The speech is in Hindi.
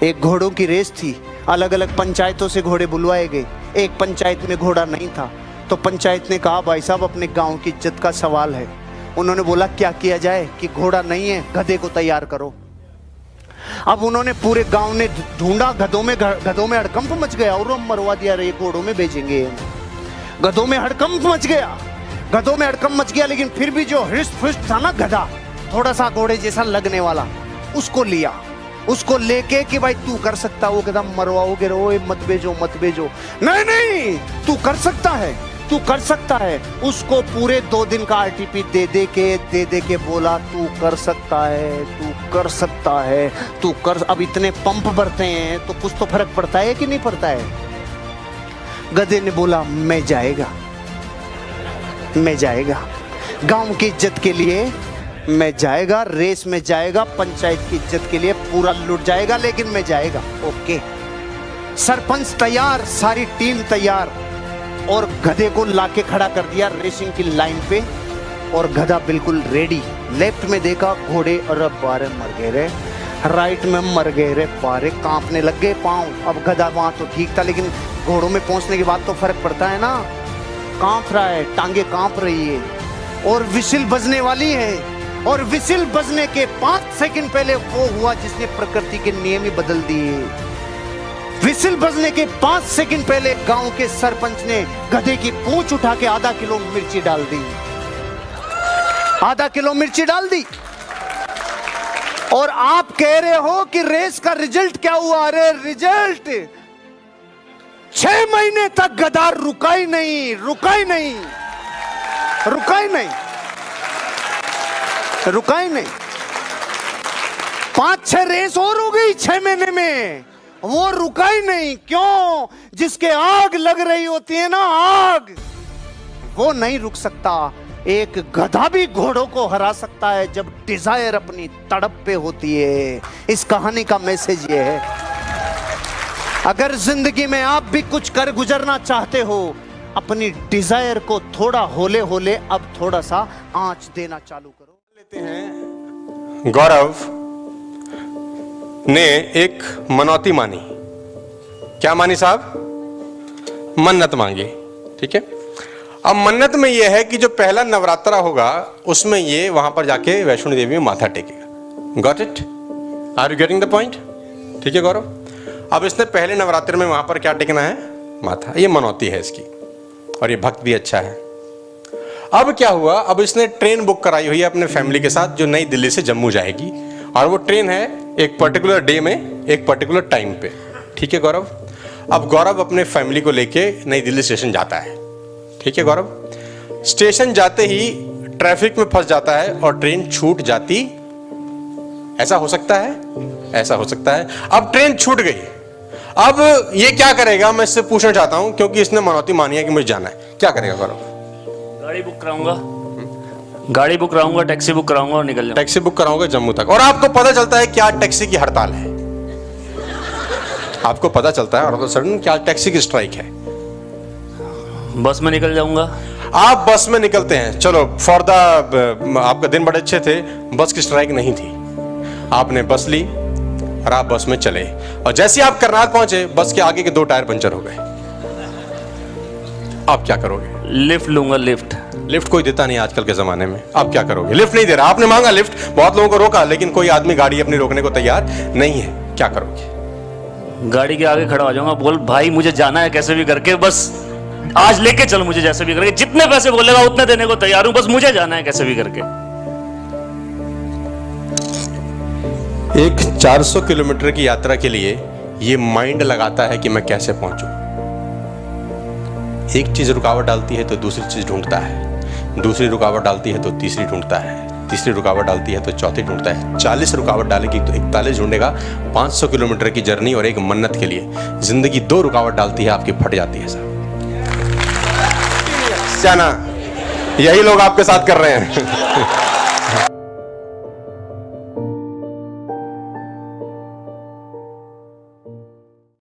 एक घोड़ों की रेस थी, अलग अलग पंचायतों से घोड़े बुलवाए गए। एक पंचायत में घोड़ा नहीं था, तो पंचायत ने कहा भाई साहब अपने गांव की इज्जत का सवाल है। उन्होंने बोला क्या किया जाए कि घोड़ा नहीं है, गधे को तैयार करो। अब उन्होंने पूरे गांव ने ढूंढा, गधों में हड़कंप मच गया और मरवा दिया, रे घोड़ों में भेजेंगे। गधों में हड़कंप मच गया, लेकिन फिर भी जो हृष्ट पुष्ट था ना गधा, थोड़ा सा घोड़े जैसा लगने वाला, उसको लिया। उसको लेके कि भाई तू कर सकता। वो कहता मरवाओगे रो, मत भेजो। नहीं तू कर सकता है। उसको पूरे 2 दिन का आरटीपी दे के बोला तू कर सकता है। अब इतने पंप भरते हैं तो कुछ तो फर्क पड़ता है कि नहीं पड़ता है। गधे ने बोला मैं जाएगा, गांव की इज्जत के लिए मैं जाएगा, रेस में जाएगा, पंचायत की इज्जत के लिए पूरा लुट जाएगा, लेकिन मैं जाएगा। ओके, सरपंच तैयार, सारी टीम तैयार, और गधे को लाके खड़ा कर दिया रेसिंग की लाइन पे, और गधा बिल्कुल रेडी। लेफ्ट में देखा घोड़े, अरे बारे मर गए रे, राइट में मर गए रे, बारे कांपने लग गए पाँव। अब गधा वहां तो ठीक था, लेकिन घोड़ों में पहुंचने के बाद तो फर्क पड़ता है ना। कांप रहा है, टांगे कांप रही है, और विसिल बजने वाली है। और विसिल बजने के 5 सेकंड पहले वो हुआ जिसने प्रकृति के नियम ही बदल दिए। विसिल बजने के 5 सेकंड पहले गांव के सरपंच ने गधे की पूंछ उठा के आधा किलो मिर्ची डाल दी। और आप कह रहे हो कि रेस का रिजल्ट क्या हुआ? अरे रिजल्ट 6 महीने तक गधा रुका ही नहीं। 5-6 रेस और हो गई 6 महीने में, वो रुका ही नहीं। क्यों? जिसके आग लग रही होती है ना, आग, वो नहीं रुक सकता। एक गधा भी घोड़ों को हरा सकता है जब डिजायर अपनी तड़प पे होती है। इस कहानी का मैसेज ये है, अगर जिंदगी में आप भी कुछ कर गुजरना चाहते हो, अपनी डिजायर को थोड़ा होले अब थोड़ा सा आंच देना चालू करो। लेते हैं, गौरव ने एक मनौती मानी। क्या मानी साहब? मन्नत मांगी। ठीक है, अब मन्नत में यह है कि जो पहला नवरात्रा होगा उसमें ये वहां पर जाके वैष्णो देवी में माथा टेकेगा। Got it? Are you getting the point? ठीक है गौरव, अब इसने पहले नवरात्र में वहां पर क्या टेकना है? माथा। ये मनौती है इसकी, और ये भक्त भी अच्छा है। अब क्या हुआ, अब इसने ट्रेन बुक कराई हुई है अपने फैमिली के साथ, जो नई दिल्ली से जम्मू जाएगी, और वो ट्रेन है एक पर्टिकुलर डे में, एक पर्टिकुलर टाइम पे। ठीक है गौरव, अब गौरव अपने फैमिली को लेके नई दिल्ली स्टेशन जाता है। ठीक है गौरव, स्टेशन जाते ही ट्रैफिक में फंस जाता है और ट्रेन छूट जाती। ऐसा हो सकता है। अब ट्रेन छूट गई, अब ये क्या करेगा? मैं इससे पूछना चाहता हूं, क्योंकि इसने मनौती मानी है कि मुझे जाना है। क्या करेगा गौरव? गाड़ी बुक कराऊंगा, टैक्सी बुक कराऊंगा और निकल जाऊंगा। टैक्सी बुक कराऊंगा जम्मू तक, और आपको पता चलता है कि आज टैक्सी की हड़ताल है। आपको पता चलता है और तो सडन कि आज टैक्सी की स्ट्राइक है। बस में निकल जाऊंगा। आप बस में निकलते हैं, चलो फॉर द, आपका दिन बड़े अच्छे थे, बस की स्ट्राइक नहीं थी, आपने बस ली और आप बस में चले, और जैसे आप करनाल पहुंचे बस के आगे के 2 टायर पंचर हो गए। आप क्या करोगे? लिफ्ट लूंगा। लिफ्ट कोई देता नहीं आजकल के जमाने में। आप क्या करोगे? लिफ्ट नहीं दे रहा, आपने मांगा लिफ्ट, बहुत लोगों को रोका, लेकिन कोई आदमी गाड़ी अपनी रोकने को तैयार नहीं है। क्या करोगे? गाड़ी के आगे खड़ा हो जाऊंगा, बोल भाई मुझे जाना है कैसे भी करके, बस आज लेके चल मुझे जैसे भी करके, जितने पैसे बोलेगा उतने देने को तैयार हूं, बस मुझे जाना है कैसे भी करके। एक 400 किलोमीटर की यात्रा के लिए ये माइंड लगाता है कि मैं कैसे पहुंचूं। एक चीज रुकावट डालती है तो दूसरी चीज ढूंढता है, दूसरी रुकावट डालती है तो तीसरी ढूंढता है, तीसरी रुकावट डालती है तो चौथी ढूंढता है, 40 रुकावट डालेगी तो 41 ढूंढेगा। 500 किलोमीटर की जर्नी और एक मन्नत के लिए जिंदगी 2 रुकावट डालती है, आपकी फट जाती है साहब। जाना, यही लोग आपके साथ कर रहे हैं।